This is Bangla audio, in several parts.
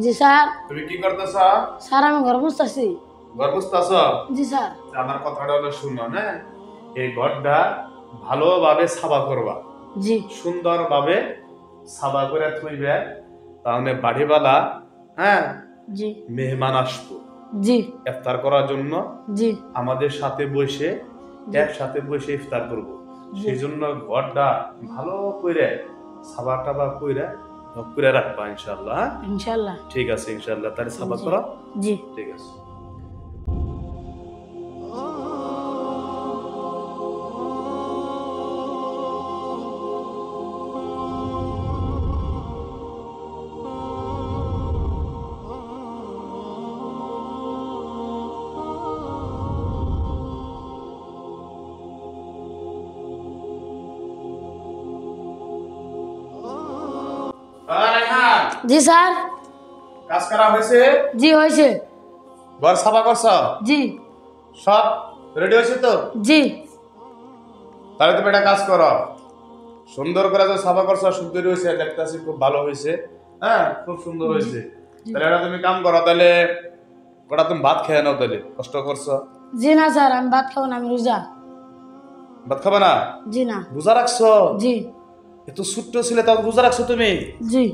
জি স্যার। তুমি কি করতেছ? স্যার আমি ঘর মুছতাছি। ঘর মুছতেছ? জি স্যার। আমার কথাটা হলো শুনো, না এই ঘরটা ভালোভাবে সাফা করবা। জি। সুন্দরভাবে সাফা করে থইবে, তাহলে বাড়িওয়ালা হ্যাঁ জি। মেহমান আসবো জি। ইফতার করার জন্য। জি। আমাদের সাথে বসে একসাথে বসে ইফতার করব। সেই জন্য ঘরটা ভালো করে সাফা টাফা করে রাখবা ইনশাআল্লাহ। ইনশাআল্লাহ। ঠিক আছে ইনশাআল্লাহ, তাহলে সাফা জি। করো। জি। ঠিক আছে। জি স্যার। কাজ করা হয়েছে? জি হয়েছে। ঘর সাফা করছ? জি। সব রেডি হয়েছে তো? জি। তাহলে তুমি একটা কাজ করো, সুন্দর করে যে সাফা করছো সুন্দর হয়েছে, দেখতেছি খুব ভালো হয়েছে। হ্যাঁ খুব সুন্দর হয়েছে। তাহলে এটা তুমি কাম করো, তাহলে ওটা তুমি ভাত খেয়ে নাও। তাহলে কষ্ট করছো? জি না স্যার, আমি ভাত খাবো না, আমি রোজা। ভাত খাবে না? জি না। রোজা রাখছো? জি। এত ছোট্ট ছিলে তাও রোজা রাখছো তুমি? জি।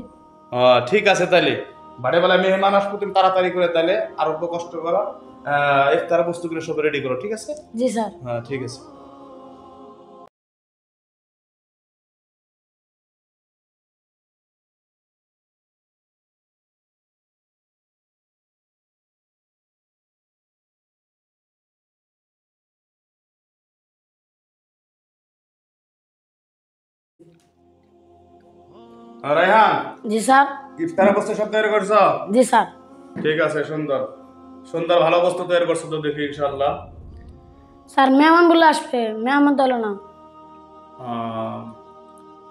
ঠিক আছে, তাহলে বাড়িওয়ালা মেহমান আসবো, তুমি তাড়াতাড়ি করে তাহলে আর অল্প কষ্ট করো, ইফতার বস্তুগুলো সব রেডি করো। ঠিক আছে? জি স্যার। হ্যাঁ ঠিক আছে। রায়হান, জি স্যার। ইফতার বস্তু সব তৈরি করছো? জি স্যার। ঠিক আছে, সুন্দর সুন্দর ভালো বস্তু তৈরি করছো তো, দেখি ইনশাআল্লাহ। স্যার মেহমান বলে আসবে, মেহমান তো এলো না।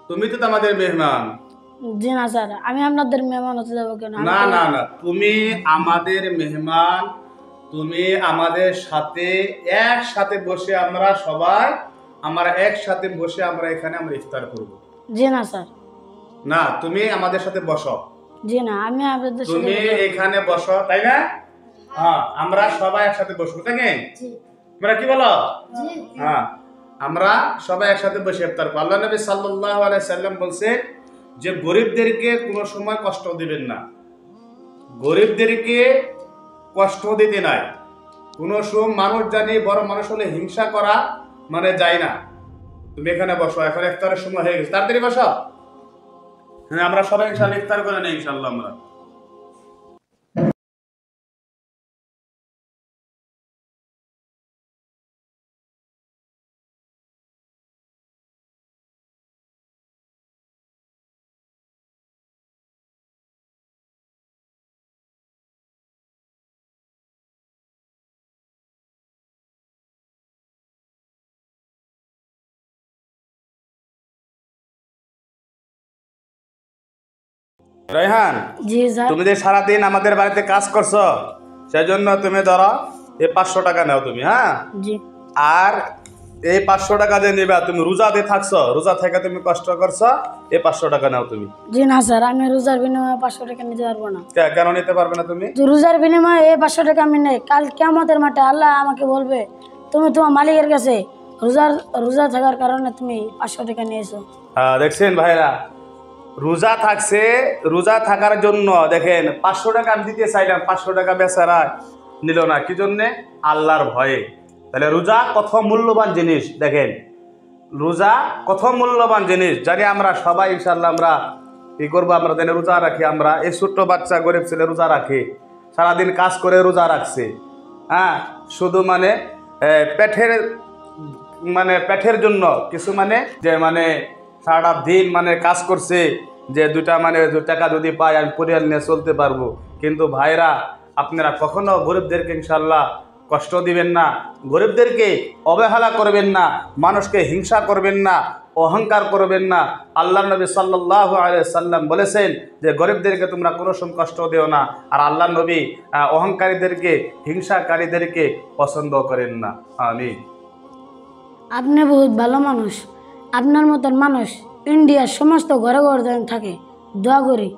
তুমি তো আমাদের মেহমান। জি না স্যার, আমি আপনাদের মেহমান হতে যাবো কেন? না না না, তুমি আমাদের মেহমান। তুমি আমাদের সাথে একসাথে বসে আমরা সবাই একসাথে বসে আমরা এখানে ইফতার করব। জি না স্যার। না, তুমি আমাদের সাথে বসো। জি না, আমি আপনাদের সাথে তুমি এখানে বসো, তাই না? হ্যাঁ, আমরা সবাই একসাথে বসবো, তাই না? তোমরা কি বলো? হ্যাঁ, আমরা সবাই একসাথে বসে ইফতার করব। আল্লাহ নবী সাল্লাল্লাহু আলাইহি সাল্লাম বলছে যে গরিবদেরকে কোনো সময় কষ্ট দিবেন না, গরিবদেরকে কষ্ট দিতে নাই। কোনো সময় মানুষ জানি বড় মানুষ হলে হিংসা করা মানে যায় না। তুমি এখানে বসো, এখন ইফতারের সময় হয়ে গেছে, তাড়াতাড়ি বসো। হ্যাঁ, আমরা সবাই ইনশাআল্লাহ ইফতার করে নেই ইনশাআল্লাহ আমরা। রায়হান, জি স্যার। তুমি যে সারাদিন আমাদের বাড়িতে কাজ করছো, সেজন্য তুমি ধরো এই 500 টাকা নাও তুমি। হ্যাঁ, জি। আর এই 500 টাকা যে নিবা, তুমি রোজাতে থাকছো, রোজা থেকে তুমি কষ্ট করছো, এই 500 টাকা নাও তুমি। জি না স্যার, আমি রোজার বিনিময়ে 500 টাকা নিতে পারবো না। কেন নিতে পারবে না তুমি? যে রোজার বিনিময়ে এই 500 টাকা আমি নেই, কাল কিয়ামতের মাঠে আল্লাহ আমাকে বলবে তুমি তোমার মালিকের কাছে রোজা থাকার কারণে তুমি 500 টাকা নিয়েছো। দেখছেন ভাইরা, রোজা থাকছে, রোজা থাকার জন্য দেখেন 500 টাকা আমি দিতে চাইলাম, 500 টাকা বেচারা নিল না। কি জন্যে? আল্লাহর ভয়ে। তাহলে রোজা কত মূল্যবান জিনিস দেখেন, রোজা কত মূল্যবান জিনিস জানি আমরা সবাই ইনশাল্লাহ। আমরা কি করবো? আমরা জানি রোজা রাখি। আমরা এই ছোট্ট বাচ্চা গরিব ছেলে রোজা রাখে, সারাদিন কাজ করে রোজা রাখছে। হ্যাঁ, শুধু পেটের জন্য কিছু যে সারা দিন কাজ করছে, যে দুটা টাকা যদি পাই আমি পরিবার নিয়ে চলতে পারবো। কিন্তু ভাইরা, আপনারা কখনো গরিবদেরকে ইনশাল্লাহ কষ্ট দিবেন না, গরিবদেরকে অবহেলা করবেন না, মানুষকে হিংসা করবেন না, অহংকার করবেন না। আল্লাহ নবী সাল্লাল্লাহু আলাইহি সাল্লাম বলেছেন যে গরিবদেরকে তোমরা কোনো সময় কষ্ট দিও না। আর আল্লাহ নবী অহংকারীদেরকে, হিংসাকারীদেরকে পছন্দ করেন না। আমিন। আপনি বহুত ভালো মানুষ, আপনার মতন মানুষ ইন্ডিয়ার সমস্ত ঘরে ঘরে থাকে। দোয়া করি